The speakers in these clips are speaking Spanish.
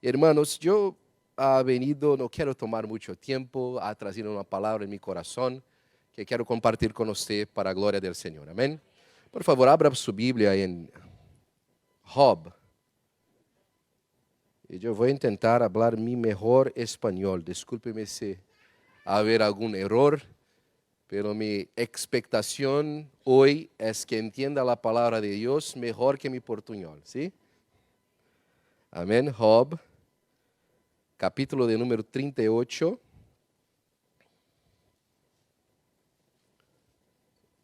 Hermanos, yo ha venido, no quiero tomar mucho tiempo, ha traído una palabra en mi corazón que quiero compartir con usted para la gloria del Señor. Amén. Por favor, abra su Biblia en Job. Y yo voy a intentar hablar mi mejor español. Discúlpeme si haber algún error, pero mi expectación hoy es que entienda la palabra de Dios mejor que mi portuñol, ¿sí? Amén. Job, capítulo de número 38,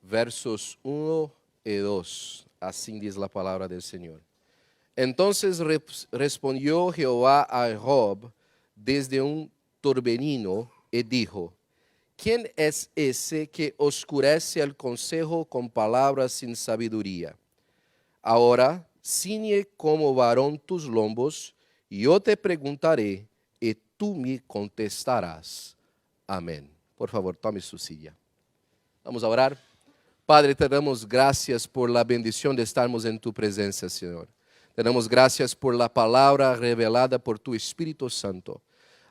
versos 1 y 2. Así dice la palabra del Señor. Entonces respondió Jehová a Job desde un torbellino y dijo: ¿Quién es ese que oscurece el consejo con palabras sin sabiduría? Ahora ciñe como varón tus lombos, y yo te preguntaré, y tú me contestarás. Amén. Por favor, tome su silla. Vamos a orar. Padre, te damos gracias por la bendición de estarmos en tu presencia, Señor. Te damos gracias por la palabra revelada por tu Espíritu Santo.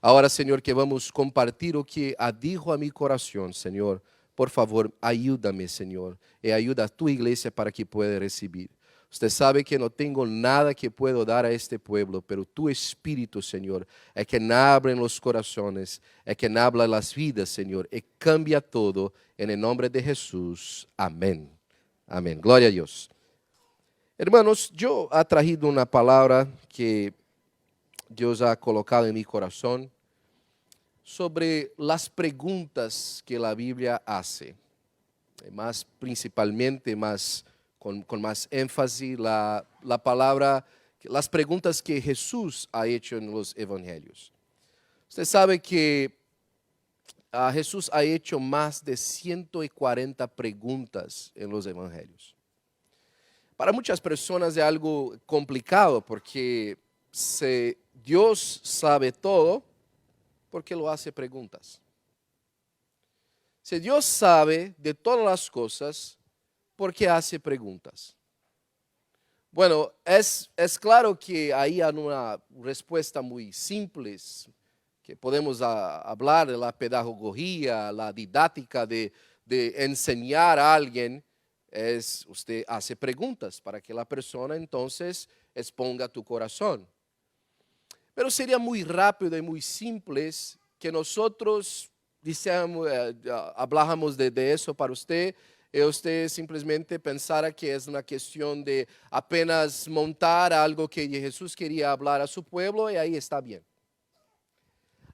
Ahora, Señor, que vamos compartir o que dijo a mi corazón, Señor. Por favor, ayúdame, Señor, y ayuda a tu iglesia para que pueda recibir. Usted sabe que no tengo nada que puedo dar a este pueblo, pero tu Espíritu, Señor, es quien habla en los corazones, es quien habla en las vidas, Señor, y cambia todo en el nombre de Jesús. Amén. Amén. Gloria a Dios. Hermanos, yo he traído una palabra que Dios ha colocado en mi corazón sobre las preguntas que la Biblia hace. Más principalmente, con más énfasis, la palabra, las preguntas que Jesús ha hecho en los evangelios. Usted sabe que Jesús ha hecho más de 140 preguntas en los evangelios. Para muchas personas es algo complicado porque si Dios sabe todo, ¿por qué lo hace preguntas? Si Dios sabe de todas las cosas, ¿por qué hace preguntas? Bueno, es claro que ahí hay una respuesta muy simple, que podemos hablar de la pedagogía, la didáctica de enseñar a alguien. Usted hace preguntas para que la persona entonces exponga tu corazón. Pero sería muy rápido y muy simple que nosotros habláramos de eso para usted y usted simplesmente pensara que es una cuestión de apenas montar algo que Jesús quería hablar a su pueblo y ahí está bien.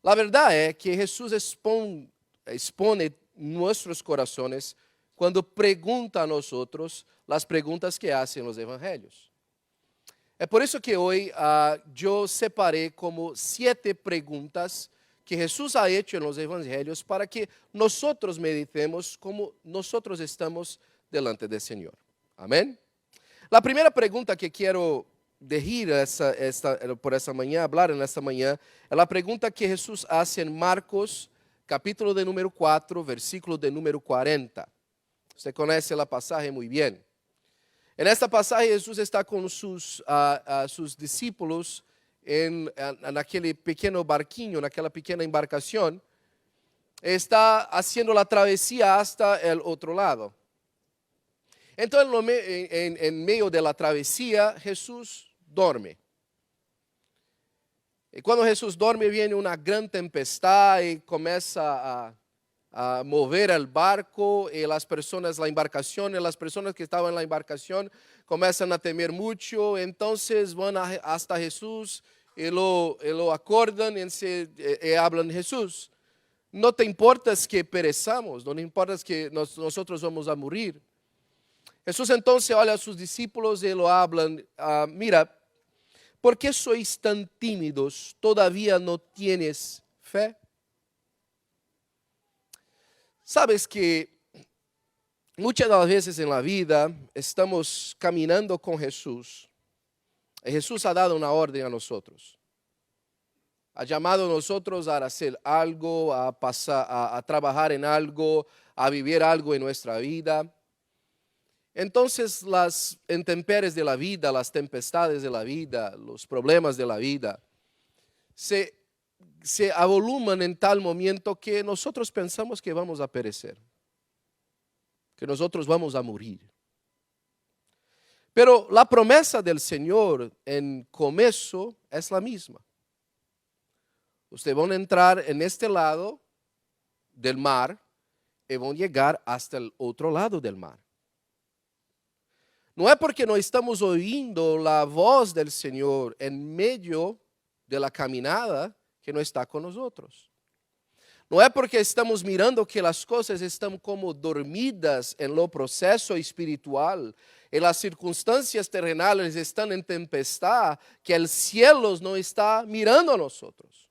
La verdad es que Jesús expone nuestros corazones cuando pregunta a nosotros las preguntas que hacen los evangelios. Es por eso que hoy yo separé como 7 preguntas que Jesús ha hecho en los evangelios para que nosotros meditemos como nosotros estamos delante del Señor. Amén. La primera pregunta que quiero decir por esta mañana, hablar en esta mañana, es la pregunta que Jesús hace en Marcos, capítulo de número 4, versículo de número 40. Usted conoce la pasaje muy bien. En esta pasaje Jesús está con sus discípulos en aquel pequeño barquinho, en aquella pequeña embarcación. Está haciendo la travesía hasta el otro lado. Entonces, en medio de la travesía, Jesús duerme. Y cuando Jesús duerme, viene una gran tempestad y comienza a mover el barco y las personas, la embarcación, y las personas que estaban en la embarcación comienzan a temer mucho. Entonces van hasta Jesús y lo acordan y hablan: Jesús, no te importa que perezamos, no te importa que nosotros vamos a morir. Jesús entonces olha a sus discípulos y lo hablan: mira, ¿por qué sois tan tímidos? ¿Todavía no tienes fe? Sabes que muchas de las veces en la vida estamos caminando con Jesús. Y Jesús ha dado una orden a nosotros. Ha llamado a nosotros a hacer algo, a trabajar en algo, a vivir algo en nuestra vida. Entonces las intempéries de la vida, las tempestades de la vida, los problemas de la vida, se, se avoluman en tal momento que nosotros pensamos que vamos a perecer, que nosotros vamos a morir. Pero la promesa del Señor en comienzo es la misma. Ustedes van a entrar en este lado del mar y van a llegar hasta el otro lado del mar. No es porque no estamos oyendo la voz del Señor en medio de la caminada que no está con nosotros. No es porque estamos mirando que las cosas están como dormidas en lo proceso espiritual, y las circunstancias terrenales están en tempestad, que el cielo no está mirando a nosotros.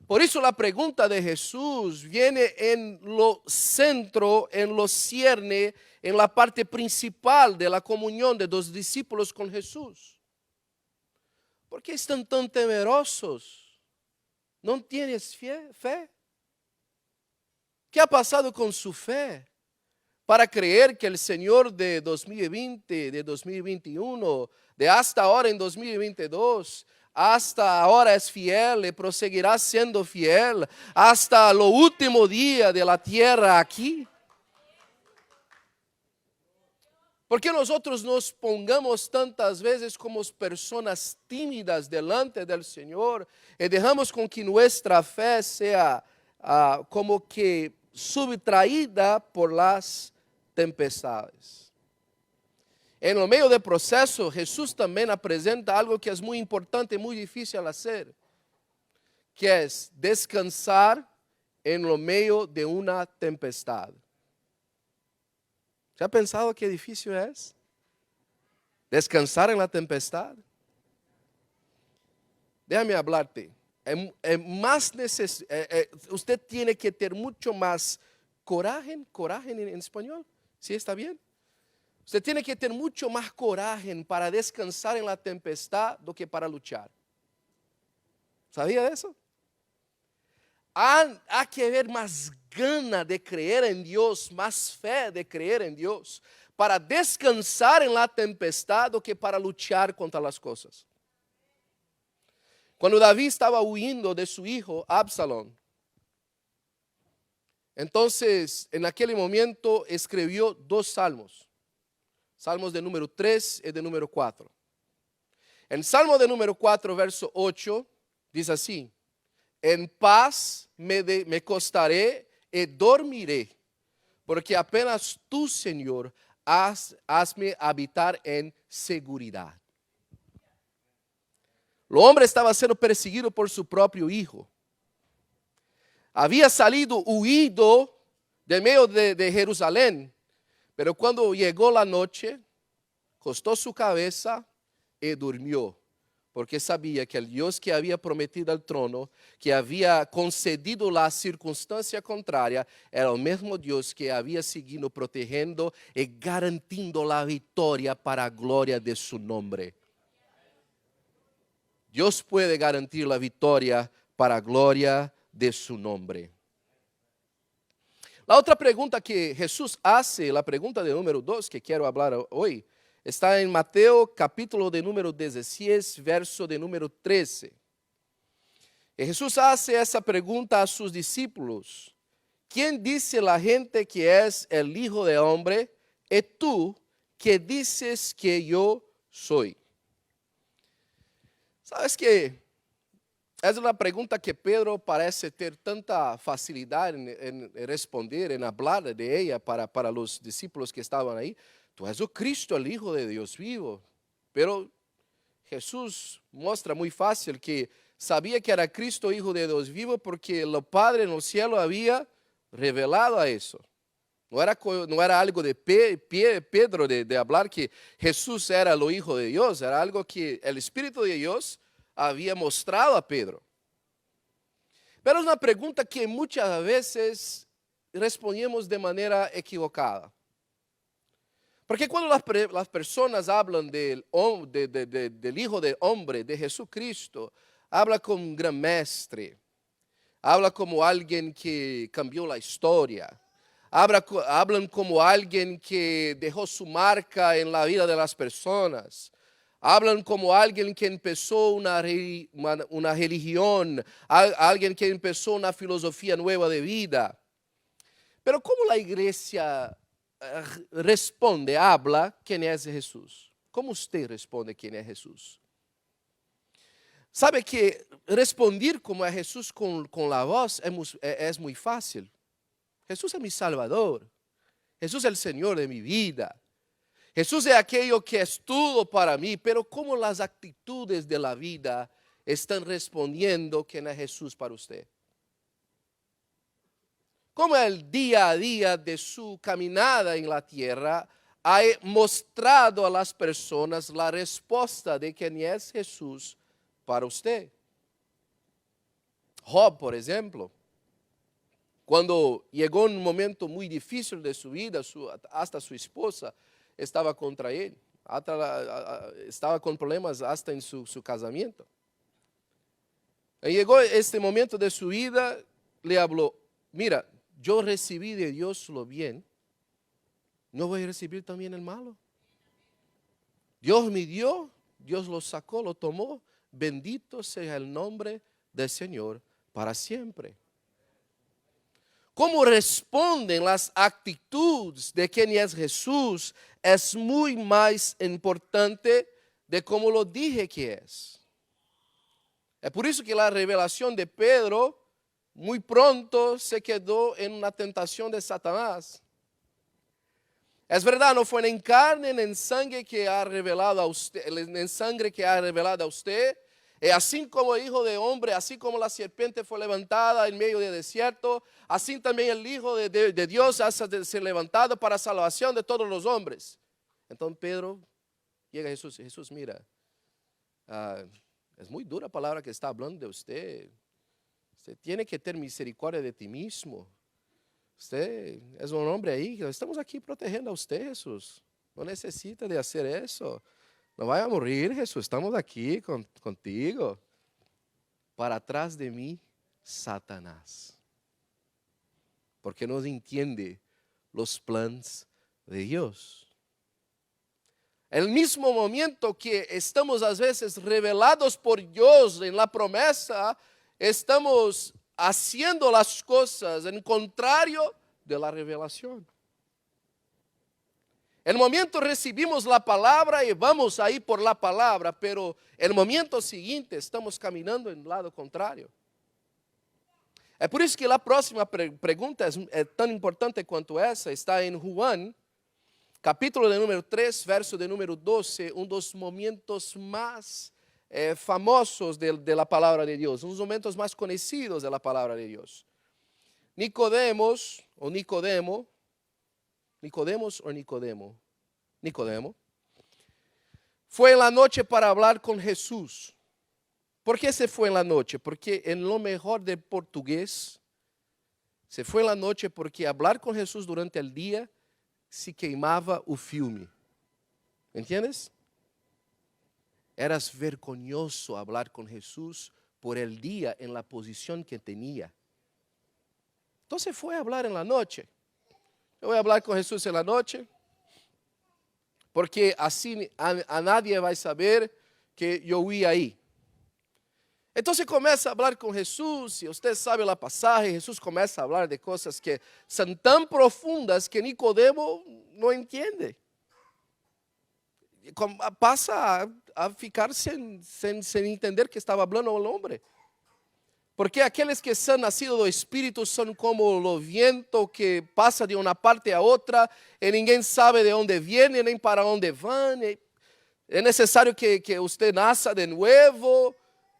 Por eso la pregunta de Jesús viene en lo centro, en lo cierne, en la parte principal de la comunión de los discípulos con Jesús. ¿Por qué están tan temerosos? ¿No tienes fe? ¿Qué ha pasado con su fe para creer que el Señor de 2020, de 2021, de hasta ahora en 2022, hasta ahora es fiel y proseguirá siendo fiel hasta lo último día de la tierra aquí? ¿Por qué nosotros nos pongamos tantas veces como personas tímidas delante del Señor y dejamos con que nuestra fe sea como que subtraída por las tempestades? En el medio del proceso, Jesús también presenta algo que es muy importante y muy difícil hacer, que es descansar en el medio de una tempestad. ¿Se ha pensado qué difícil es descansar en la tempestad? Déjame hablarte. Usted tiene que tener mucho más coraje en español. ¿Sí está bien? Usted tiene que tener mucho más coraje para descansar en la tempestad do que para luchar. ¿Sabía eso? Há que haber más gana de creer en Dios, más fe de creer en Dios, para descansar en la tempestad do que para luchar contra las cosas. Cuando David estaba huyendo de su hijo Absalón, entonces en aquel momento escribió 2 salmos. Salmos de número 3 y de número 4. En Salmo de número 4, verso 8, dice así: en paz me acostaré y dormiré, porque apenas tú, Señor, hazme habitar en seguridad. El hombre estaba siendo perseguido por su propio hijo. Había salido huido del medio de Jerusalén, pero cuando llegó la noche, acostó su cabeza y durmió, porque sabía que el Dios que había prometido el trono, que había concedido la circunstancia contraria, era el mismo Dios que había seguido protegiendo y garantizando la victoria para la gloria de su nombre. Dios puede garantizar la victoria para la gloria de su nombre. La otra pregunta que Jesús hace, la pregunta de número 2 que quiero hablar hoy, está en Mateo capítulo de número 16, verso de número 13. Y Jesús hace esa pregunta a sus discípulos: ¿quién dice la gente que es el Hijo del Hombre? ¿Y tú qué dices que yo soy? ¿Sabes qué? Es una pregunta que Pedro parece tener tanta facilidad en responder, en hablar de ella para los discípulos que estaban ahí. Tú eres el Cristo, el Hijo de Dios vivo. Pero Jesús muestra muy fácil que sabía que era Cristo, Hijo de Dios vivo, porque el Padre en el cielo había revelado a eso. No era algo de Pedro de hablar que Jesús era el Hijo de Dios, era algo que el Espíritu de Dios había mostrado a Pedro. Pero es una pregunta que muchas veces respondemos de manera equivocada. Porque cuando las personas hablan del Hijo del Hombre, de Jesucristo, habla como un gran mestre, habla como alguien que cambió la historia, hablan como alguien que dejó su marca en la vida de las personas, Hablan como alguien que empezó una religión, alguien que empezó una filosofía nueva de vida. Pero ¿cómo la iglesia responde, habla quién es Jesús? ¿Cómo usted responde quién es Jesús? Sabe que responder como a Jesús con la voz es muy fácil. Jesús es mi Salvador. Jesús es el Señor de mi vida. Jesús es aquello que es todo para mí, pero ¿cómo las actitudes de la vida están respondiendo quién es Jesús para usted? ¿Cómo el día a día de su caminada en la tierra ha mostrado a las personas la respuesta de quién es Jesús para usted? Job, por ejemplo, cuando llegó un momento muy difícil de su vida, hasta su esposa estaba contra él, estaba con problemas hasta en su casamiento. Y llegó este momento de su vida, le habló, mira, yo recibí de Dios lo bien, ¿no voy a recibir también el malo? Dios me dio, Dios lo sacó, lo tomó, bendito sea el nombre del Señor para siempre. Cómo responden las actitudes de quien es Jesús es muy más importante de cómo lo dije que es. Es por eso que la revelación de Pedro muy pronto se quedó en una tentación de Satanás. Es verdad, no fue en carne ni en sangre que ha revelado a usted, en sangre que ha revelado a usted. Y así como el Hijo de Hombre, así como la serpiente fue levantada en medio del desierto, así también el Hijo de Dios ha de ser levantado para salvación de todos los hombres. Entonces Pedro llega a Jesús, mira, es muy dura palabra que está hablando de usted. Usted tiene que tener misericordia de ti mismo. Usted es un hombre ahí, estamos aquí protegiendo a usted, Jesús. No necesita de hacer eso. No vaya a morir, Jesús, estamos aquí contigo. Para atrás de mí, Satanás. Porque no entiende los planes de Dios. El mismo momento que estamos a veces revelados por Dios en la promesa, estamos haciendo las cosas en contrario de la revelación. El momento recibimos la palabra y vamos ahí por la palabra, pero el momento siguiente estamos caminando en el lado contrario. Es por eso que la próxima pregunta es tan importante cuanto esa. Está en Juan, capítulo de número 3, verso de número 12, uno de los momentos más famosos de la palabra de Dios, unos momentos más conocidos de la palabra de Dios. Nicodemo, fue en la noche para hablar con Jesús. ¿Por qué se fue en la noche? Porque en lo mejor del portugués, se fue en la noche porque hablar con Jesús durante el día se queimaba o filme. ¿Entiendes? Eras vergonhoso hablar con Jesús por el día en la posición que tenía. Entonces fue a hablar en la noche. Yo voy a hablar con Jesús en la noche, porque así a nadie va a saber que yo fui ahí. Entonces comienza a hablar con Jesús, y usted sabe la pasaje, Jesús comienza a hablar de cosas que son tan profundas que Nicodemo no entiende. Pasa a ficar sin entender que estaba hablando el hombre. Porque aqueles que são nacidos do Espírito são como o viento que passa de uma parte a outra e ninguém sabe de onde viene nem para onde van. É necessário que você nasça de novo.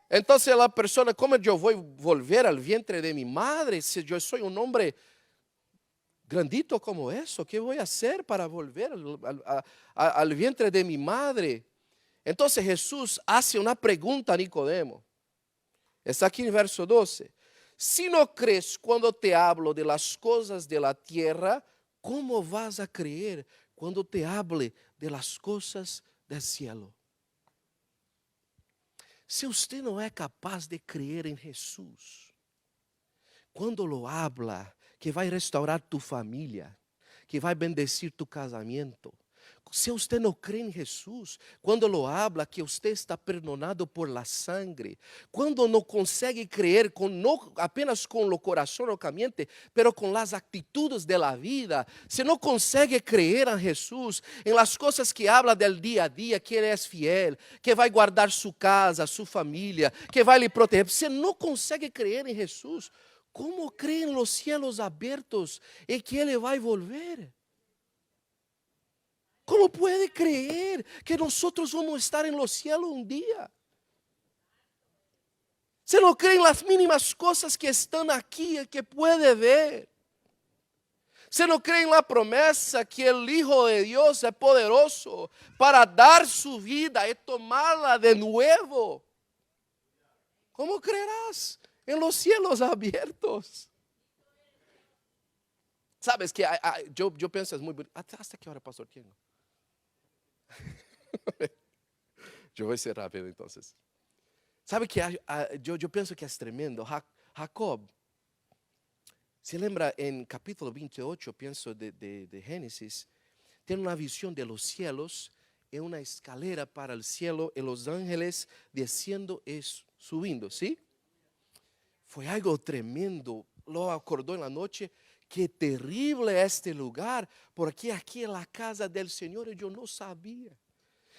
Então, a pessoa, como eu vou volver ao vientre de minha madre? Se eu sou um homem grandito como isso, o que vou fazer para volver ao vientre de minha madre? Então, Jesus hace uma pergunta a Nicodemo. Está aquí en verso 12. Si no crees cuando te hablo de las cosas de la tierra, ¿cómo vas a creer cuando te hable de las cosas del cielo? Si usted no es capaz de creer en Jesús, cuando lo habla, que vai restaurar tu familia, que vai bendecir tu casamento, Si usted no cree en Jesús, cuando lo habla que usted está perdonado por la sangre, cuando no consegue creer no apenas con el corazón o la mente, pero con las actitudes de la vida, si no consegue creer en Jesús, en las cosas que habla del día a día, que Él es fiel, que va a guardar su casa, su familia, que va a le proteger, si no consegue creer en Jesús, ¿cómo cree en los cielos abiertos y que Él va a volver? ¿Cómo puede creer que nosotros vamos a estar en los cielos un día? Se no cree en las mínimas cosas que están aquí, que puede ver. Se no cree en la promesa que el Hijo de Dios es poderoso para dar su vida y tomarla de nuevo. ¿Cómo creerás en los cielos abiertos? Sabes que yo pienso es muy bonito. ¿Hasta qué hora, pastor? ¿Quién? Yo voy a ser rápido entonces. ¿Sabe que yo pienso que es tremendo? Jacob, se lembra en capítulo 28, pienso de Génesis, tiene una visión de los cielos y una escalera para el cielo y los ángeles desciendo y subiendo, ¿sí? Fue algo tremendo. Lo acordó en la noche. Qué terrible este lugar, porque aquí es la casa del Señor y yo no sabía.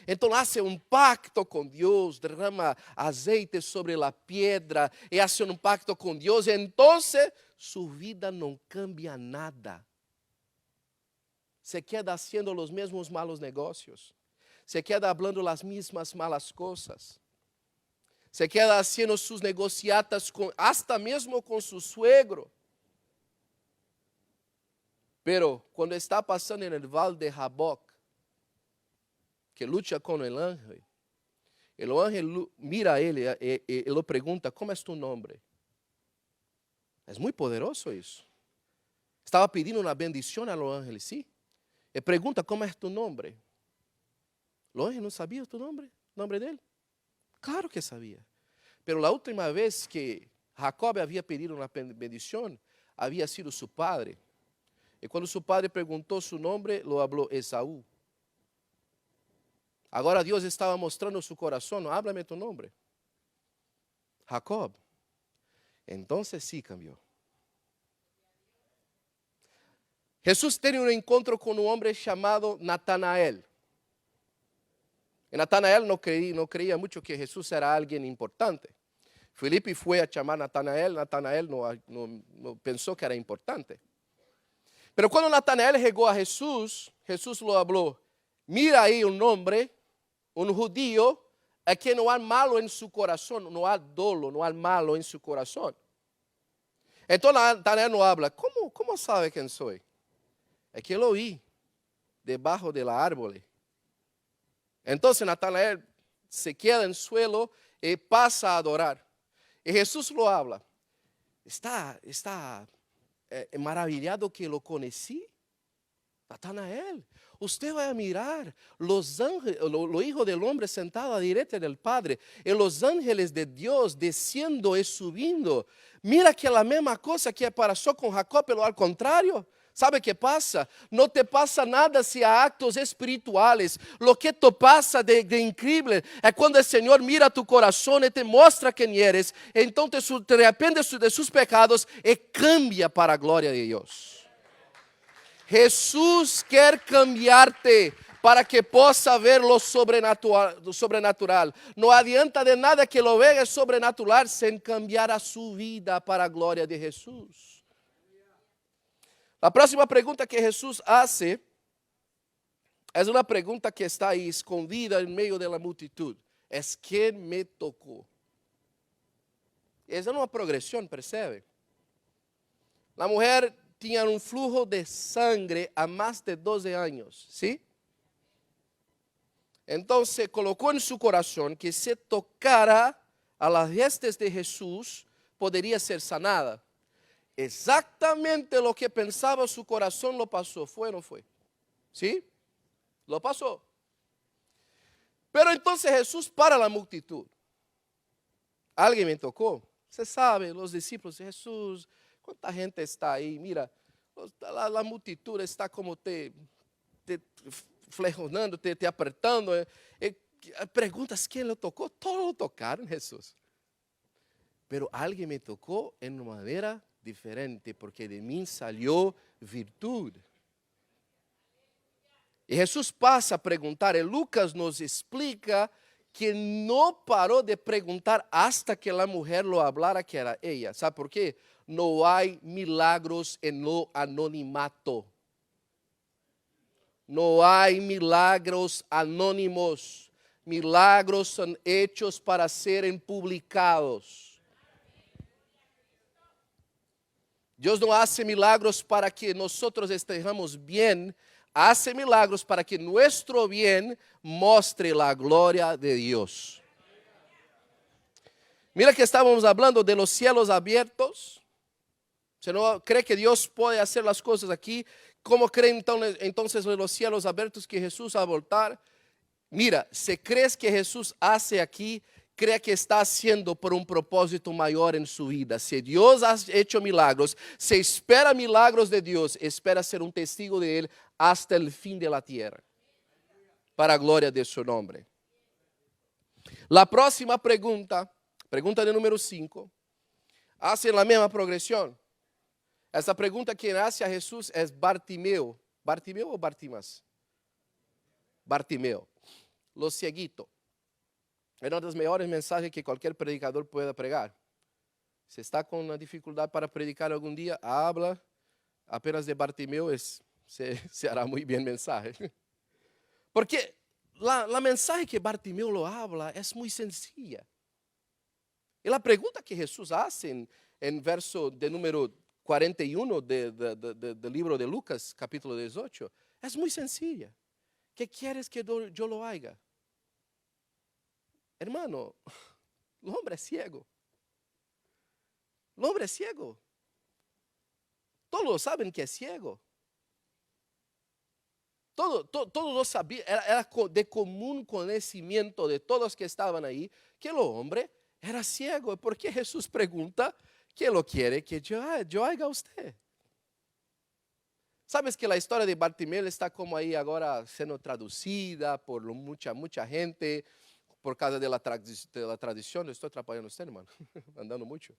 Entonces hace un pacto con Dios, derrama aceite sobre la piedra y hace un pacto con Dios. Entonces su vida no cambia nada. Se queda haciendo los mismos malos negocios. Se queda hablando las mismas malas cosas. Se queda haciendo sus negociatas hasta mismo con su suegro. Pero cuando está pasando en el valle de Jaboc, que lucha con el ángel mira a él y lo pregunta, ¿cómo es tu nombre? Es muy poderoso eso. Estaba pidiendo una bendición a los ángeles, ¿sí? Y pregunta, ¿cómo es tu nombre? Los ángeles no sabían tu nombre, nombre de él. Claro que sabía. Pero la última vez que Jacob había pedido una bendición, había sido su padre. Y cuando su padre preguntó su nombre, lo habló Esaú. Agora Deus estava mostrando su coração. Háblame tu nombre. Jacob. Entonces sí cambió. Jesús tiene un encuentro con un hombre chamado Natanael. Y Natanael no creía mucho que Jesús era alguien importante. Felipe fue a llamar a Natanael. Natanael no pensó que era importante. Pero cuando Natanael llegó a Jesús, Jesús lo habló. Mira ahí un hombre, un judío, a quien no hay malo en su corazón, no hay dolo, no hay malo en su corazón. Entonces Natanael no habla. ¿Cómo sabe quién soy? Es que lo oí debajo del árbol. Entonces Natanael se queda en el suelo y pasa a adorar. Y Jesús lo habla. Está maravillado que lo conocí. Natanael, usted va a mirar los ángeles, los hijos del hombre sentados a la derecha del Padre, y los ángeles de Dios desciendo y subiendo. Mira que la misma cosa que pasó con Jacob, pero al contrario. ¿Sabe qué pasa? No te pasa nada si hay actos espirituales. Lo que te pasa de increíble es cuando el Señor mira tu corazón y te muestra quién eres. Entonces te arrepientes de sus pecados y cambia para la gloria de Dios. Jesús quer cambiarte para que possa ver lo sobrenatural. Não adianta de nada que lo veja sobrenatural sem cambiar a sua vida para a glória de Jesus. A próxima pergunta que Jesus hace é uma pergunta que está aí escondida em meio da multitud. É quem me tocou? Essa é uma progressão, percebe? A mulher tinha um flujo de sangre há mais de 12 anos, ¿sí? Então, colocou em seu coração que se tocara a las vestes de Jesús, poderia ser sanada. Exactamente lo que pensaba su corazón lo pasó, ¿fue o no fue? ¿Sí? Lo pasó. Pero entonces Jesús para la multitud. Alguien me tocó. Você sabe, los discípulos de Jesús, ¿cuánta gente está ahí? Mira, la multitud está como te flejonando, te apertando. Preguntas quién lo tocó. Todos lo tocaron, Jesús. Pero alguien me tocó en una manera diferente, porque de mí salió virtud. Y Jesús pasa a preguntar, y Lucas nos explica que no paró de preguntar hasta que la mujer lo hablara que era ella. ¿Sabe por qué? No hay milagros en lo anonimato. No hay milagros anónimos. Milagros son hechos para ser publicados. Dios no hace milagros para que nosotros estemos bien, hace milagros para que nuestro bien mostre la gloria de Dios. Mira que estábamos hablando de los cielos abiertos. ¿Se no cree que Dios puede hacer las cosas aquí? ¿Cómo creen entonces los cielos abiertos que Jesús va a voltar? Mira, si crees que Jesús hace aquí, cree que está haciendo por un propósito mayor en su vida. Si Dios ha hecho milagros, se espera milagros de Dios, espera ser un testigo de Él hasta el fin de la tierra, para gloria de su nombre. La próxima pregunta, pregunta de número 5, hace la misma progresión. Esta pregunta quien hace a Jesús es Bartimeo. ¿Bartimeo o Bartimas? Bartimeo, lo cieguito. Es uno de los mejores mensajes que cualquier predicador pueda pregar. Si está con una dificultad para predicar algún día, habla apenas de Bartimeo, se hará muy bien mensaje. Porque la mensaje que Bartimeo lo habla es muy sencilla. Y la pregunta que Jesús hace en verso de número 41 del libro de Lucas, capítulo 18, es muy sencilla. ¿Qué quieres que yo lo haga? Hermano, el hombre es ciego. El hombre es ciego. Todos saben que es ciego. Todos lo sabían. Era de común conocimiento de todos que estaban ahí que el hombre era ciego. ¿Por qué Jesús pregunta qué lo quiere que yo haga a usted? Sabes que la historia de Bartimeo está como ahí ahora siendo traducida por mucha gente, por causa de la tradición. Estoy atrapalhando a usted, hermano, andando mucho.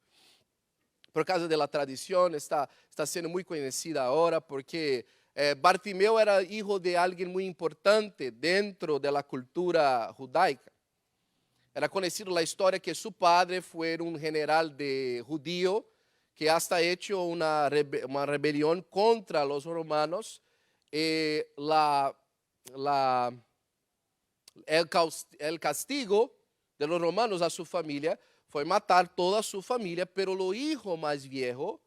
Por causa de la tradición está siendo muy conocida ahora porque Bartimeo era hijo de alguien muy importante dentro de la cultura judaica. Era conocida la historia que su padre fue un general judío que hasta hecho una rebelión contra los romanos. El castigo de los romanos a su familia fue matar toda su familia, pero el hijo más viejo,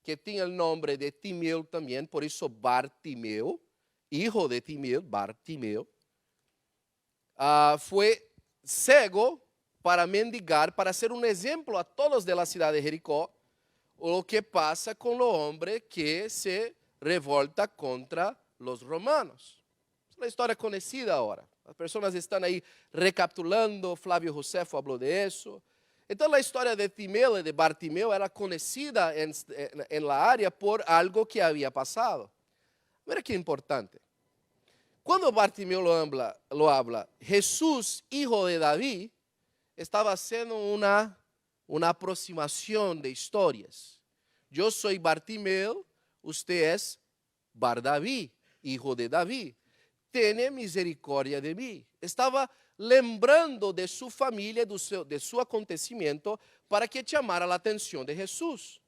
que tenía el nombre de Timeo también, por eso Bartimeo, hijo de Timeo, Bartimeo, fue ciego para mendigar, para ser un ejemplo a todos de la ciudad de Jericó, lo que pasa con el hombre que se revolta contra los romanos. Es una historia conocida ahora. Las personas están ahí recapitulando, Flávio Josefo habló de eso. Entonces la historia de Timeo y de Bartimeo era conocida en la área por algo que había pasado. Mira qué importante. Cuando Bartimeo lo habla, Jesús, hijo de David, estaba haciendo una aproximación de historias. Yo soy Bartimeo, usted es Bardaví, hijo de David. Tiene misericordia de mí. Estaba lembrando de su familia, de su acontecimiento, para que llamara la atención de Jesús.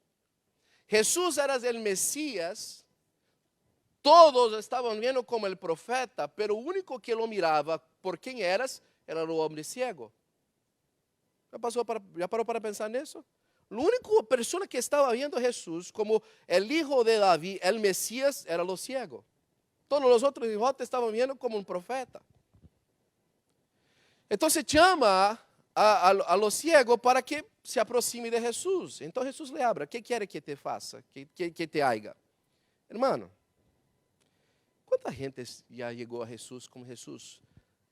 Jesús era el Mesías. Todos estaban viendo como el profeta, pero el único que lo miraba por quién eras era el hombre ciego. ¿Ya paró para pensar en eso? La única persona que estaba viendo a Jesús como el hijo de David, el Mesías, era los ciegos. Todos los otros hijos estaban viendo como un profeta. Entonces llama a los ciegos para que se aproxime de Jesús. Entonces Jesús le habla, ¿qué quiere que te faça? Que te haga? Hermano, ¿cuánta gente ya llegó a Jesús como Jesús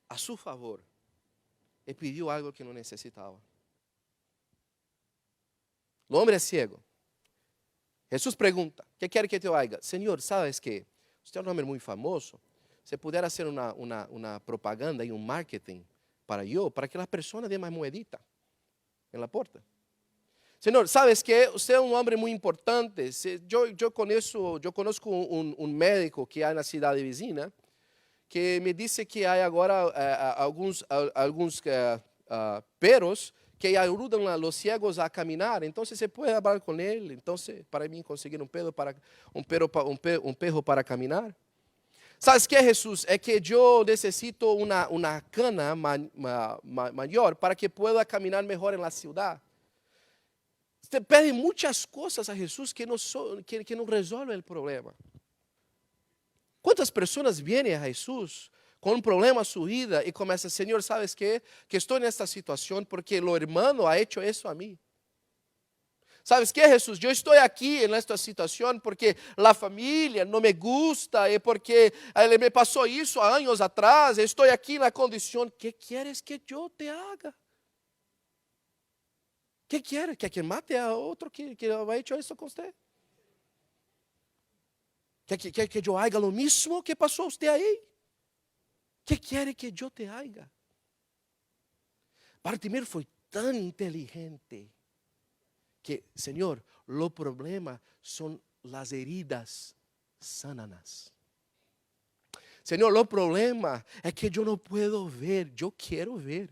a su favor y pidió algo que no necesitaba? El hombre es ciego. Jesús pregunta, ¿qué quiere que te haga? Señor, ¿sabes qué? Usted es un hombre muy famoso. se pudiera hacer una propaganda y un marketing para que la persona dé más moedita en la puerta. Señor, ¿sabes qué? Usted es un hombre muy importante. Yo conozco un médico que hay en la ciudad de vecina que me dice que hay ahora alguns perros que ayudan a los ciegos a caminar. Entonces se puede hablar con él. Entonces, para mí conseguir un perro para caminar. ¿Sabes qué, Jesús? Es que yo necesito una cana mayor para que pueda caminar mejor en la ciudad. Usted pede muchas cosas a Jesús que no resuelven el problema. ¿Cuántas personas vienen a Jesús con un problema en su vida y comienzan, Señor, ¿sabes qué? Que estoy en esta situación porque lo hermano ha hecho eso a mí. ¿Sabes qué, Jesús? Yo estoy aquí en esta situación porque la familia no me gusta y porque me pasó eso años atrás. Estoy aquí en la condición. ¿Qué quieres que yo te haga? ¿Qué quiere? ¿Que mate a otro que ha hecho eso con usted? ¿Quer que yo haga lo mismo que pasó a usted ahí? ¿Qué quiere que yo te haga? Bartimeo fue tan inteligente que, Señor, los problemas son las heridas sanadas. Señor, los problemas es que yo no puedo ver, yo quiero ver.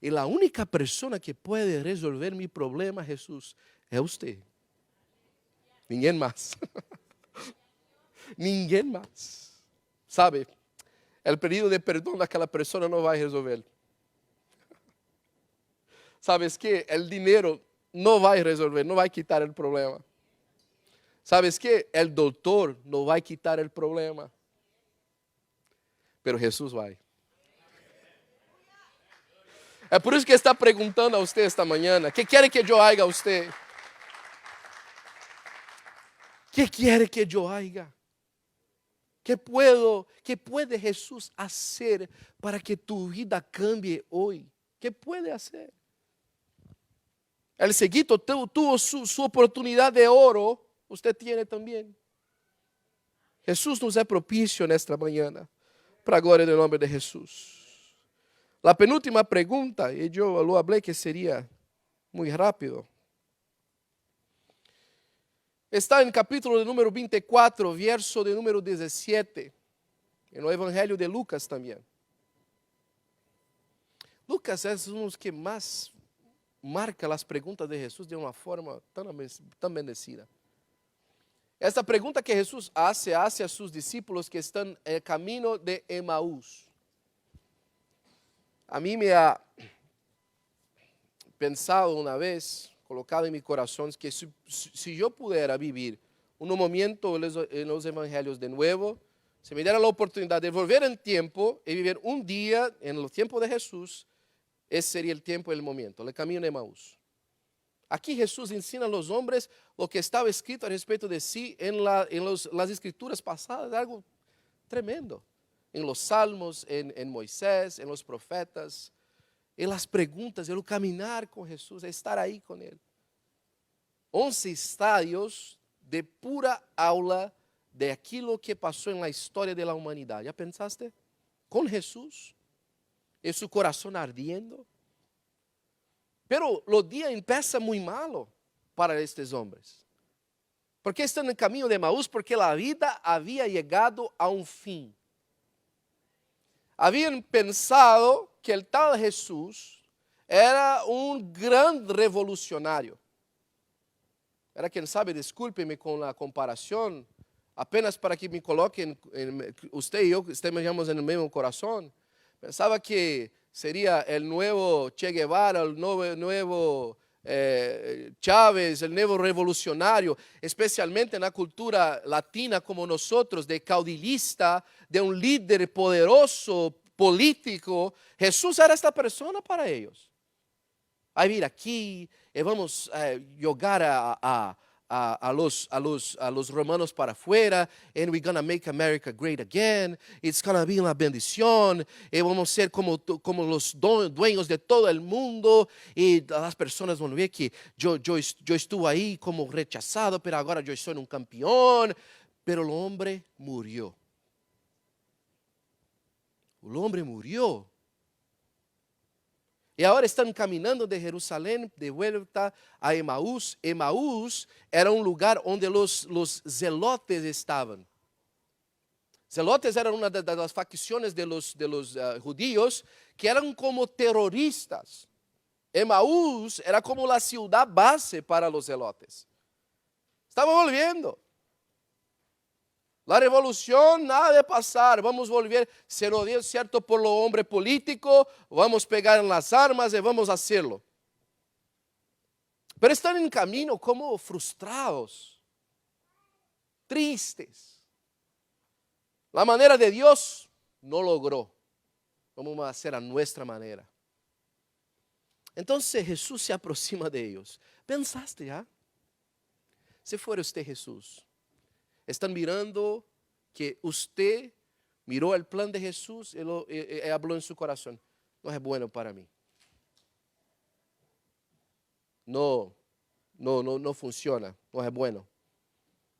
Y la única persona que puede resolver mi problema, Jesús, es usted. Ninguém más. Ninguém más. Sabe, el pedido de perdón de aquella persona no va a resolver. ¿Sabes qué? El dinero no va a resolver, no va a quitar el problema. ¿Sabes qué? El doctor no va a quitar el problema. Pero Jesús va. É por isso que está perguntando a usted esta manhã, ¿qué quiere que yo haga a usted? ¿Qué quiere que yo haga? ¿Qué puede Jesús hacer para que tu vida cambie hoy? ¿Qué puede hacer? El seguito tuvo su oportunidad de oro, usted tiene también. Jesús nos é propício nesta manhã, para a glória do nome de Jesus. La penúltima pregunta, y yo lo hablé que sería muy rápido. Está en capítulo de número 24, verso de número 17, en el Evangelio de Lucas también. Lucas es uno de los que más marca las preguntas de Jesús de una forma tan bendecida. Esta pregunta que Jesús hace a sus discípulos que están en el camino de Emaús. A mí me ha pensado una vez, colocado en mi corazón, que si yo pudiera vivir un momento en los evangelios de nuevo, si me diera la oportunidad de volver en tiempo y vivir un día en el tiempo de Jesús, ese sería el tiempo y el momento, el camino de Emaús. Aquí Jesús ensina a los hombres lo que estaba escrito a respecto de sí en las escrituras pasadas, algo tremendo. En los salmos, en Moisés, en los profetas, en las preguntas, en el caminar con Jesús, estar ahí con Él. 11 estadios de pura aula de aquilo que pasó en la historia de la humanidad. ¿Ya pensaste? Con Jesús, en su corazón ardiendo. Pero los días empiezan muy malo para estos hombres. Porque están en el camino de Emaús, porque la vida había llegado a un fin. Habían pensado que el tal Jesús era un gran revolucionario. Era, quien sabe, discúlpeme con la comparación, apenas para que me coloquen, usted y yo estemos en el mismo corazón. Pensaba que sería el nuevo Che Guevara, el nuevo Chávez, el nuevo revolucionario, especialmente en la cultura latina como nosotros, de caudillista, de un líder poderoso, político. Jesús era esta persona para ellos. A vir aquí y vamos a jogar a los romanos para afuera, and we're going to make America great again. It's going to be una bendición, y vamos a ser como los dueños de todo el mundo, y las personas van a ver que yo estuve ahí como rechazado, pero ahora yo soy un campeón. Pero el hombre murió. o homem morreu. E agora estão caminhando de Jerusalém de volta a Emaús. Emaús era um lugar onde os zelotes estavam. Zelotes eram uma das facções de los judíos que eram como terroristas. Emaús era como a ciudad base para os zelotes. Estamos volviendo. La revolución, nada de pasar, vamos volver, se nos dio cierto por lo hombre político, vamos pegar en las armas y vamos a hacerlo. Pero están en camino como frustrados, tristes. La manera de Dios no logró, vamos a hacer a nuestra manera. Entonces Jesús se aproxima de ellos. ¿Pensaste ya? Si fuera usted Jesús, están mirando que usted miró el plan de Jesús y habló en su corazón. No es bueno para mí. No funciona. No es bueno.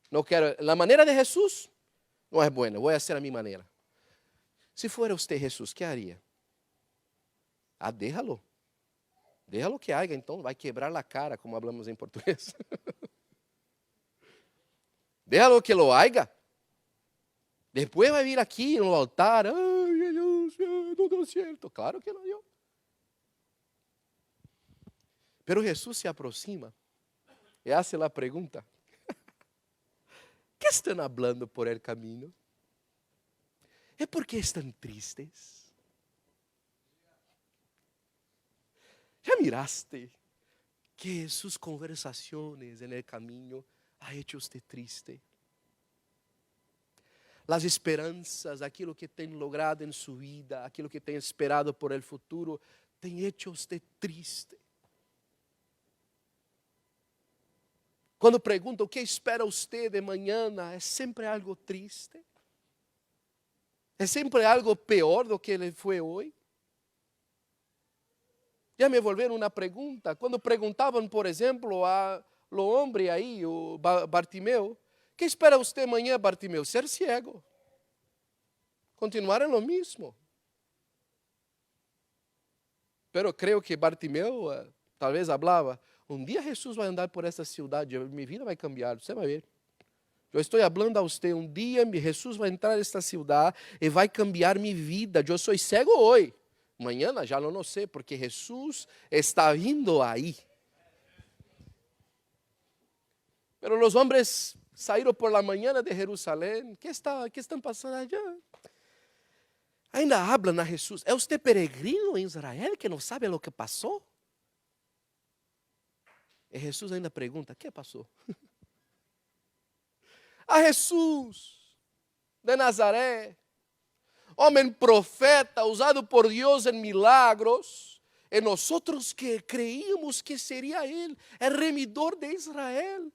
No quiero. La manera de Jesús no es buena. Voy a hacer a mi manera. Si fuera usted Jesús, ¿qué haría? Déjalo. Déjalo que haga, então vai quebrar la cara, como hablamos em português. Déjalo que lo haga. Depois vai vir aqui no altar. Ai, Deus, não deu certo. Claro que não deu. Pero Jesús se aproxima e hace a pergunta: ¿qué están hablando por el camino? ¿Es porque están tristes? ¿Ya miraste que sus conversaciones en el camino ha hecho usted triste? Las esperanças, aquilo que tem logrado em sua vida, aquilo que tem esperado por el futuro, tem hecho usted triste. Quando perguntam o que espera usted de manhã, é sempre algo triste. É sempre algo pior do que ele foi hoje. Já me volveram uma pergunta. Quando perguntavam, por exemplo, a lo homem aí, o Bartimeu, ¿qué espera usted amanhã, Bartimeu? Ser ciego. Continuar en lo mismo. Pero creo que Bartimeu talvez hablaba, um dia Jesus vai andar por essa cidade, minha vida vai cambiar, você vai ver. Eu estou falando a você, um dia Jesus vai entrar nesta cidade e vai cambiar minha vida. Eu sou cego hoje. Amanhã já não sei, porque Jesus está vindo aí. Pero os homens saíram por la manhã de Jerusalém. ¿Qué estão passando allá? Ainda hablan a Jesus. ¿É usted peregrino em Israel que não sabe o que passou? E Jesus ainda pergunta: ¿qué passou? A Jesus de Nazaré, homem profeta, usado por Deus em milagros, e nós que creíamos que seria ele, o remidor de Israel.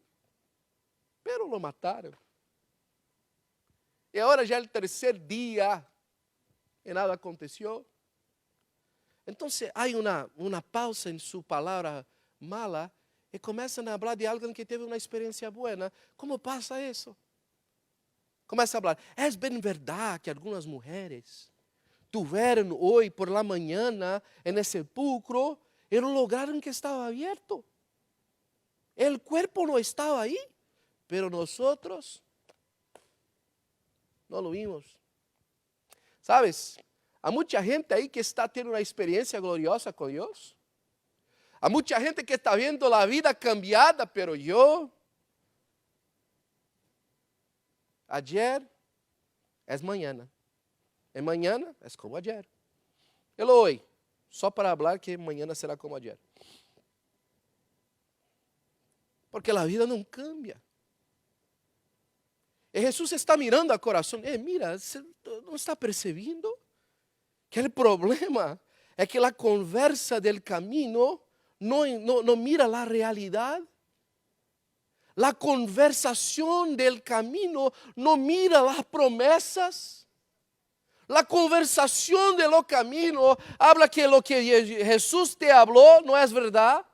Pero lo mataram. E agora já é o terceiro dia e nada aconteceu. Então há uma pausa em sua palavra mala e começam a falar de alguém que teve uma experiência boa. Como passa isso? Começa a falar: é bem verdade que algumas mulheres tiveram hoje por la manhã em sepulcro e não lograram que estava aberto. O corpo não estava aí. Pero nosotros no lo vimos. ¿Sabes? Há muita gente aí que está tendo uma experiência gloriosa com Deus. Há muita gente que está vendo a vida cambiada, pero eu, ayer es mañana. E mañana es como ayer. El hoy, só para falar que mañana será como ayer. Porque a vida não cambia. E Jesus está mirando a coração. Mira, você não está percebendo que o problema é que a conversa del camino não mira a realidade? A conversação del camino não mira as promessas? A conversação del camino habla que lo que Jesus te habló não é verdade?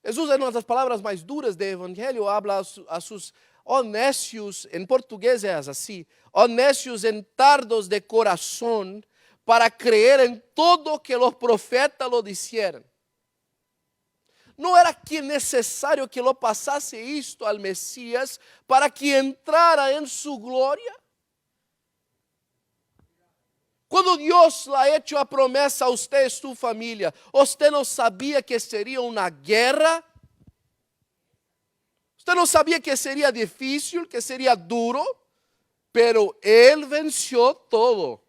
Jesus, em uma das palavras mais duras do Evangelho, habla a seus ó necios, en portugués es así, ó necios en tardos de corazón, para creer en todo que los profetas lo dijeron. No era que necesario que lo pasase esto al Mesías para que entrara en su gloria. Quando Deus lhe hecho a promessa a você e sua família, você não sabia que seria uma guerra? Você não sabia que seria difícil, que seria duro? Pero Ele venceu todo.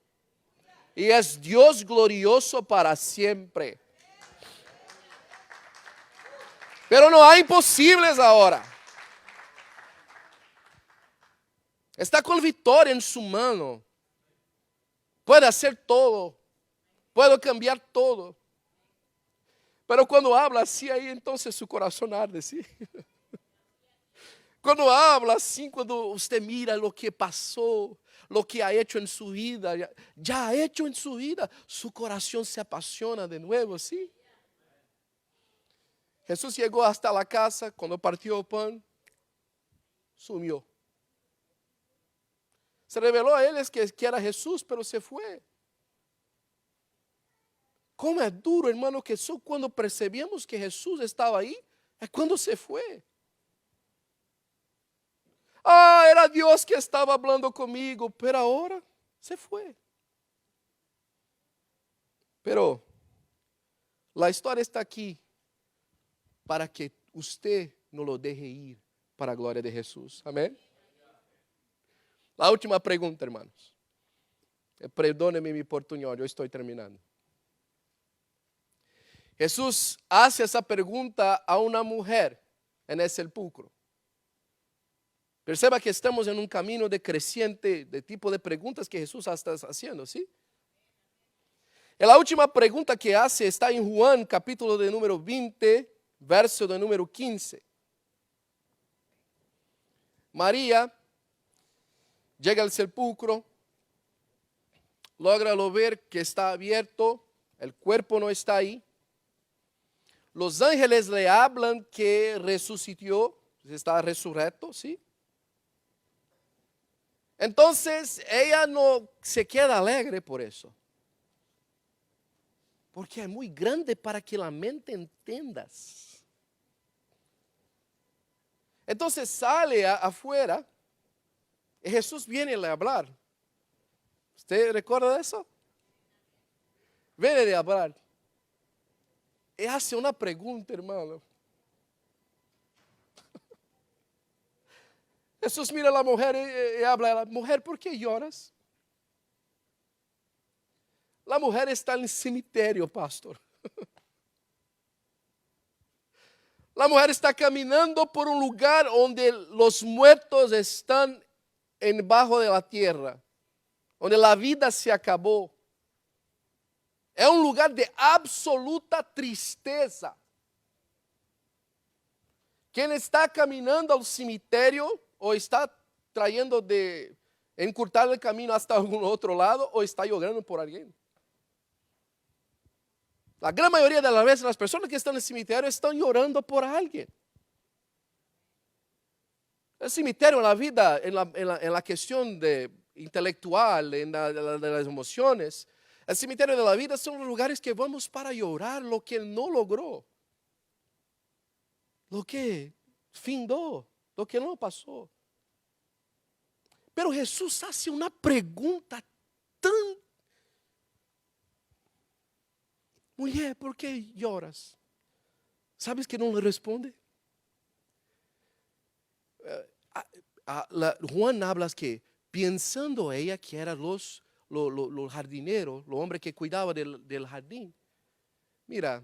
E é Deus glorioso para sempre. Pero não há impossíveis agora. Está com vitória em sua mão. Pode hacer todo. Puedo cambiar todo. Pero quando habla assim, aí então seu coração arde, ¿sí? Quando habla assim, quando você mira lo que passou, lo que ha hecho en su vida, ya ha hecho en su vida, su corazón se apasiona de nuevo, ¿sí? Jesús llegó hasta la casa, cuando partió el pan, sumió. Se reveló a ellos que era Jesús, pero se fue. Como é duro, hermano, que só quando percebemos que Jesús estava aí, é quando se foi. Ah, era Deus que estava falando comigo, pero agora se foi. Pero a história está aqui para que você não lo deje ir para a glória de Jesus. Amém? A última pergunta, hermanos. Perdóneme mi portuñol, eu estou terminando. Jesús hace esa pregunta a una mujer en el sepulcro. Perceba que estamos en un camino de creciente de tipo de preguntas que Jesús está haciendo, ¿sí? Y la última pregunta que hace está en Juan, capítulo de número 20, verso de número 15. María llega al sepulcro, logra ver que está abierto, el cuerpo no está ahí. Los ángeles le hablan que resucitó, está resurrecto, ¿sí? Entonces ella no se queda alegre por eso. Porque es muy grande para que la mente entiendas. Entonces sale afuera y Jesús viene a hablar. ¿Usted recuerda de eso? Viene a hablar. Y hace una pregunta, hermano. Jesús mira a la mujer y habla a la mujer, ¿por qué lloras? La mujer está en el cemitério, pastor. La mujer está caminando por un lugar donde los muertos están debajo de la tierra, donde la vida se acabó. É um lugar de absoluta tristeza. Quem está caminhando ao cemitério, ou está trayendo de encurtar o caminho hasta algum outro lado, ou está llorando por alguém. A grande maioria das vezes, as pessoas que estão no cemitério estão llorando por alguém. O cemitério, na vida, en la questão intelectual, en las emociones, el cemitério de la vida son los lugares que vamos para llorar lo que él no logró, lo que findó, lo que no pasó. Pero Jesús hace una pregunta tan... Mulher, ¿por qué lloras? ¿Sabes que no le responde? Juan habla que pensando ella que eran los jardineros, los hombres que cuidaban del jardín. Mira,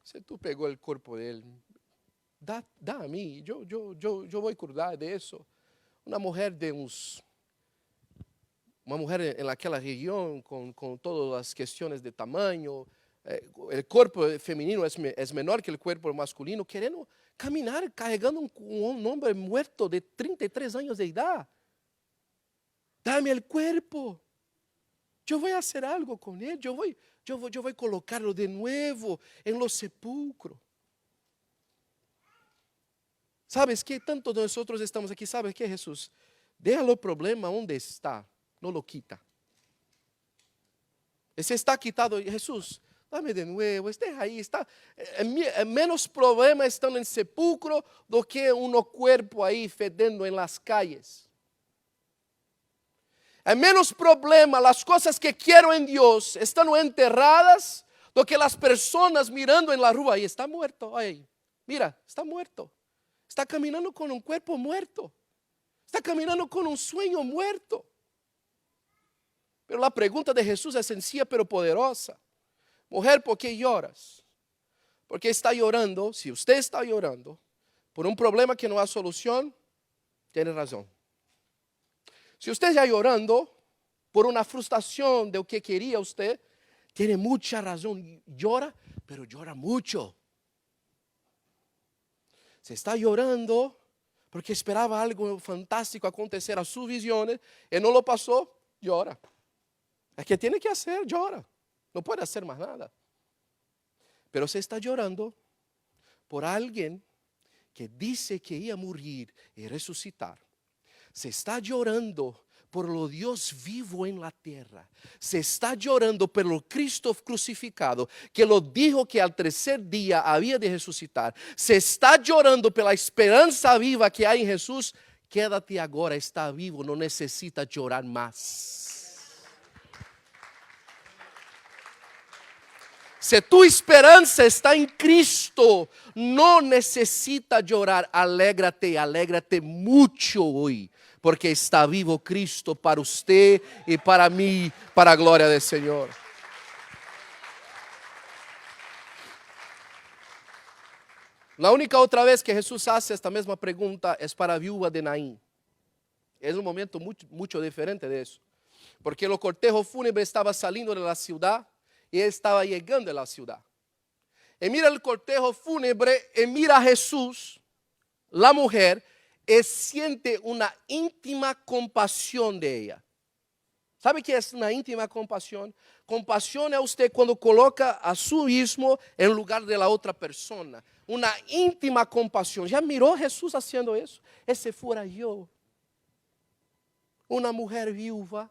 si tú pegó el cuerpo de él, da a mí, yo voy a cuidar de eso. Una mujer en aquella región con todas las cuestiones de tamaño, el cuerpo femenino es menor que el cuerpo masculino, queriendo caminar cargando un hombre muerto de 33 años de edad. Dame el cuerpo. Yo voy a hacer algo con él. Yo voy a colocarlo de nuevo en los sepulcros. ¿Sabes qué? Tanto de nosotros estamos aquí. ¿Sabes qué, Jesús? Déjalo el problema donde está. No lo quita. Ese está quitado. Jesús, dame de nuevo. Deja ahí. Está, menos problema estando en sepulcro do que uno cuerpo ahí fedendo en las calles. Hay menos problema las cosas que quiero en Dios estando enterradas do que las personas mirando en la rúa y está muerto. Ay, mira, está muerto. Está caminando con un cuerpo muerto. Está caminando con un sueño muerto. Pero la pregunta de Jesús es sencilla pero poderosa. Mujer, ¿por qué lloras? Porque está llorando, si usted está llorando por un problema que no hay solución, tiene razón. Si usted está llorando por una frustración de lo que quería usted, tiene mucha razón. Llora, pero llora mucho. Se está llorando porque esperaba algo fantástico acontecer a sus visiones y no lo pasó, llora. Es que tiene que hacer, llora. No puede hacer más nada. Pero se está llorando por alguien que dice que iba a morir y resucitar. Se está llorando por lo Dios vivo en la tierra. Se está llorando por lo Cristo crucificado, que lo dijo que al tercer día había de resucitar. Se está llorando pela esperanza viva que hay en Jesús. Quédate agora, está vivo, no necesita llorar más. Se tu esperança está em Cristo, não necessita llorar. Alégrate, alégrate muito hoje, porque está vivo Cristo para você e para mim, para a glória do Senhor. La única outra vez que Jesús hace esta mesma pergunta é para a viúva de Naín. É um momento muito diferente de isso, porque o cortejo fúnebre estava saindo da cidade y él estaba llegando a la ciudad. Y mira el cortejo fúnebre y mira a Jesús, la mujer, y siente una íntima compasión de ella. ¿Sabe qué es una íntima compasión? Compasión es usted cuando coloca a su mismo en lugar de la otra persona. Una íntima compasión. ¿Ya miró a Jesús haciendo eso? Ese fuera yo. Una mujer viuva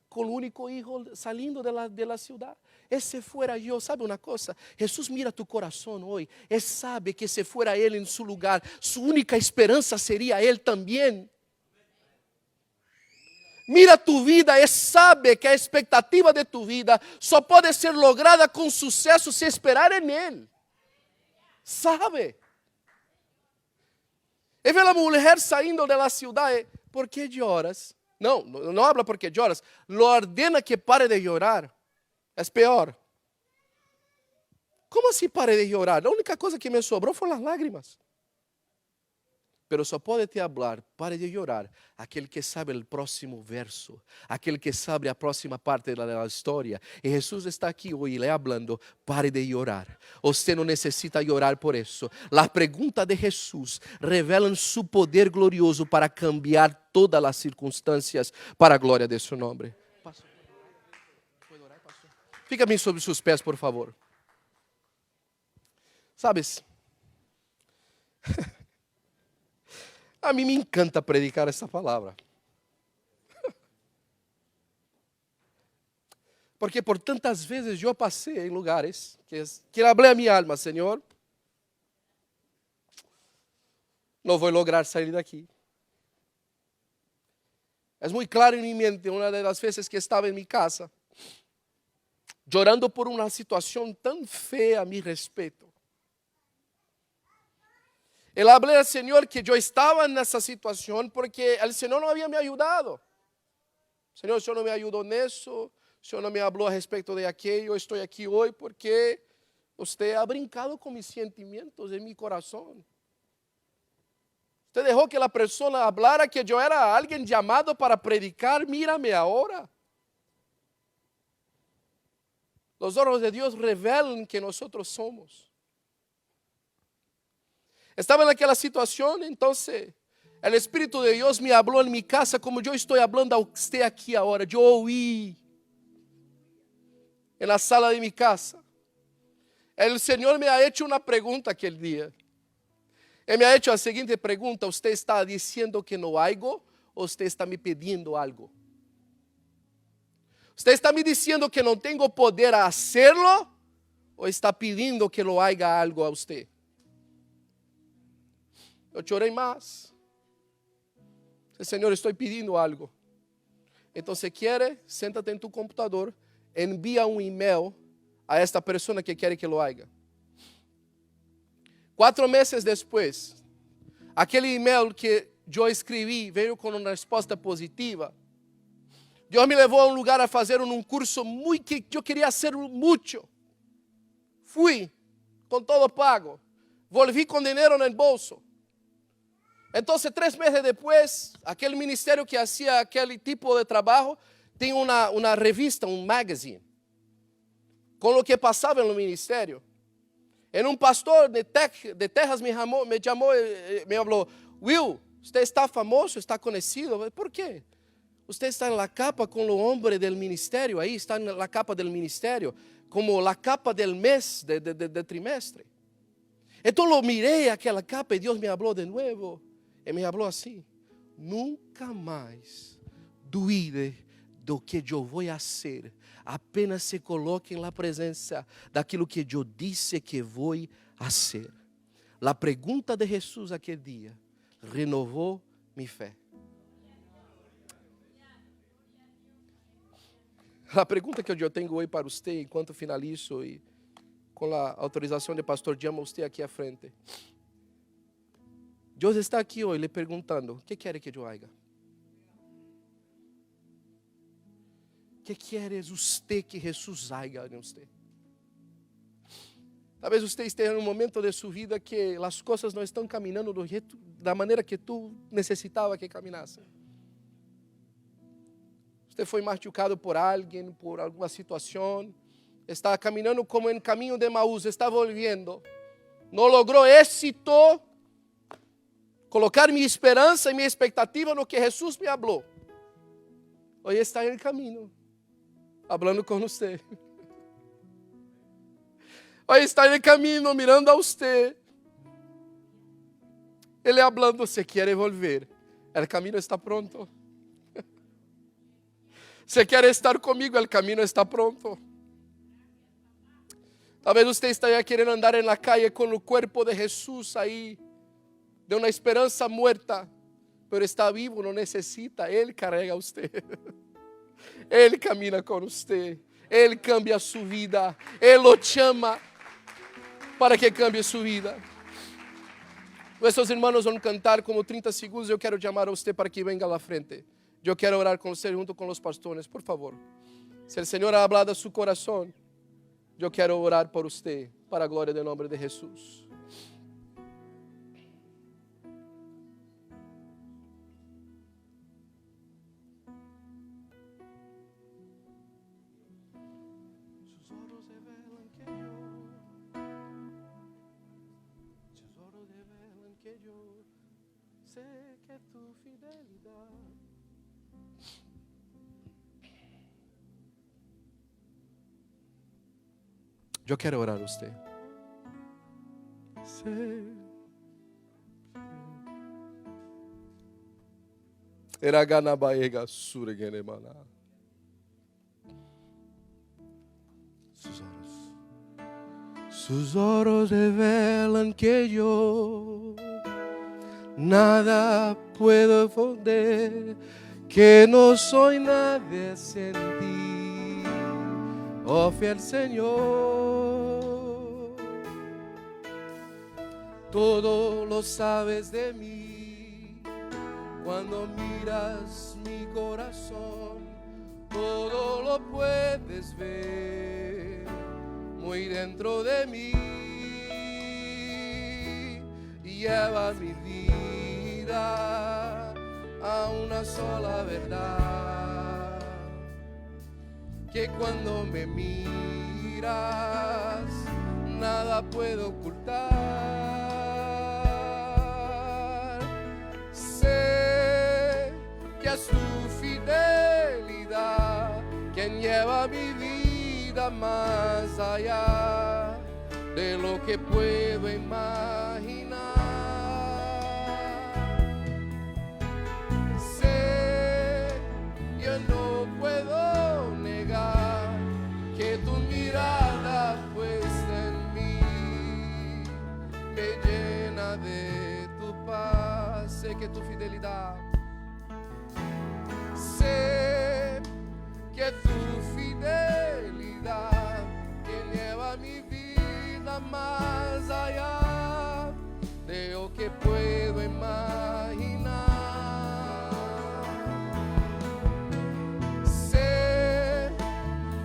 con el único hijo saliendo de la ciudad. Ese fuera yo. ¿Sabe una cosa? Jesús mira tu corazón hoy. Él sabe que si fuera Él en su lugar, su única esperanza sería Él también. Mira tu vida e sabe que a expectativa de tu vida só pode ser lograda com sucesso se esperar em Ele. Sabe? E vê a mulher saindo da cidade. ¿Por que lloras? Não habla porque lloras. Lo ordena que pare de llorar. É pior. Como assim pare de llorar? A única coisa que me sobrou foram as lágrimas. Pero só pode te hablar, pare de llorar, aquele que sabe o próximo verso, aquele que sabe a próxima parte da história. E Jesus está aqui hoje le hablando, pare de llorar. Você não necessita llorar por isso. As perguntas de Jesus revelam su poder glorioso para cambiar todas as circunstâncias para a glória de seu nome. Fica-me sobre seus pés, por favor. Sabes? A mim me encanta predicar essa palavra. Porque por tantas vezes eu passei em lugares que hablé a minha alma, Senhor, não vou lograr sair daqui. É muito claro em minha mente, uma das vezes que estava em minha casa, chorando por uma situação tão feia a meu respeito. Eu hablé ao Senhor que eu estava nessa situação porque o Senhor não havia me ajudado. Senhor, o Senhor não me ajudou nisso, o Senhor não me falou a respeito de aquilo, eu estou aqui hoje porque você ha brincado com meus sentimentos em meu coração. Você deixou que a pessoa hablara que eu era alguém chamado para predicar, mírame agora. Os olhos de Deus revelam que nós somos. Estava naquela situação, então o Espírito de Deus me falou em minha casa como eu estou falando a você aqui agora. Eu ouvi na sala de minha casa. O Senhor me ha hecho uma pergunta aquele dia. Él me ha hecho la siguiente pregunta: ¿usted está diciendo que no hago o usted está me pidiendo algo? ¿Usted está me diciendo que no tengo poder a hacerlo o está pidiendo que lo haga algo a usted? Yo choré más. Señor, estoy pidiendo algo. Entonces, quiere, siéntate en tu computador, envía un email a esta persona que quiere que lo haga. 4 meses después, aquele email que eu escrevi veio com uma resposta positiva. Deus me levou a um lugar a fazer um curso muito que eu queria hacer muito. Fui, com todo pago. Volví com dinheiro no bolso. Então, 3 meses depois, aquele ministério que hacía aquele tipo de trabalho tem uma revista, um magazine, com o que passava no ministério. E um pastor de Texas me chamou, me falou: Will, você está famoso, está conhecido. ¿Por quê? Você está na capa com o homem do ministério, aí está na capa do ministério, como a capa do mês, de trimestre. Então eu mirei aquela capa e Deus me falou de novo. E me falou assim: nunca mais duvide do que eu vou fazer. Apenas se coloque na presença daquilo que eu disse que vou fazer. A pergunta de Jesus aquele dia renovou minha fé. A pergunta que eu tenho hoje para você, enquanto finalizo e com a autorização do pastor, chamo você aqui à frente. Deus está aqui hoje lhe perguntando: o que quer que eu haga? O que queres você que Jesus haga em você? Talvez você esteja em um momento de sua vida que as coisas não estão caminhando da maneira que tu necessitava que caminassem. Você foi machucado por alguém, por alguma situação, está caminhando como em caminho de Emaús, está volviendo, não logrou êxito, colocar minha esperança e minha expectativa no que Jesus me falou. Hoje está em caminho, falando com você. Hoje está em caminho, mirando a você. Ele falando: se quer volver, o caminho está pronto. Se quer estar comigo, o caminho está pronto. Talvez você esteja querendo andar na calle com o corpo de Jesus aí, de uma esperança muerta, mas está vivo, não necessita. Ele carrega você. Ele camina com você. Ele cambia sua vida. Ele o chama para que cambie sua vida. Nossos irmãos vão cantar como 30 segundos. Eu quero chamar a você para que venga à frente. Eu quero orar com você junto com os pastores, por favor. Se o Senhor ha hablado a seu coração, eu quero orar por você, para a glória do nome de Jesus. Sé que tu fidelidad. Eu quero orar a você. Eraganabaega suregenemana. Sus ojos revelan que yo nada puedo esconder, que no soy nadie sin ti, oh fiel Señor. Todo lo sabes de mí, cuando miras mi corazón, todo lo puedes ver muy dentro de mí. Lleva mi vida a una sola verdad, que cuando me miras nada puedo ocultar. Sé que es tu fidelidad quien lleva mi vida más allá de lo que puedo imaginar. que tu fidelidad, sé que tu fidelidad que lleva mi vida más allá de lo que puedo imaginar. Sé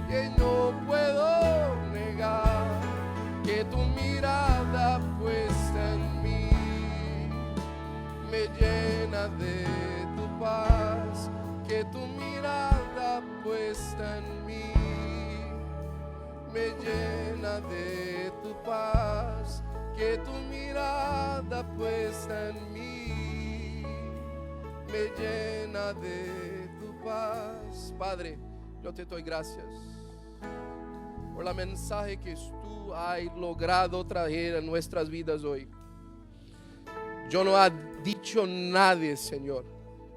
que no puedo negar que tu mirada puesta en mí me llena de tu paz, que tu mirada puesta en mí me llena de tu paz, que tu mirada puesta en mí me llena de tu paz. Padre, yo te doy gracias por la mensaje que tú has logrado traer a nuestras vidas hoy. Yo no ha dicho nadie, Señor,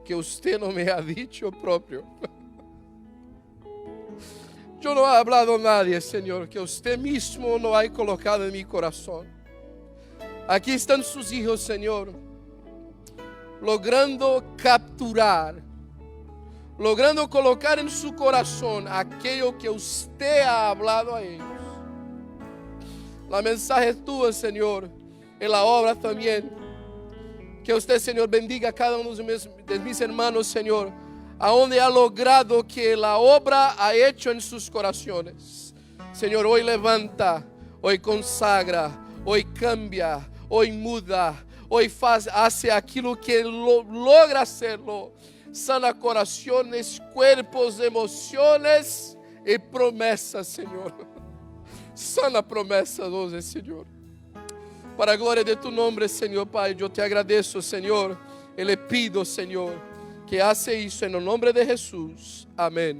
que usted no me ha dicho propio. Yo no he hablado a nadie, Señor, que usted mismo no ha colocado en mi corazón. Aquí están sus hijos, Señor, logrando capturar, logrando colocar en su corazón aquello que usted ha hablado a ellos. La mensaje es tuya, Señor, en la obra también. Que usted, Señor, bendiga a cada uno de mis hermanos, Señor, a donde ha logrado que la obra ha hecho en sus corazones. Señor, hoy levanta, hoy consagra, hoy cambia, hoy muda, hoy hace aquello que logra hacerlo. Sana corazones, cuerpos, emociones y promesas, Señor. Sana promesas hoy, Señor. Para a glória de tu nombre, Senhor Pai, eu te agradeço, Senhor. E le pido, Senhor, que hace isso em nome de Jesus. Amém.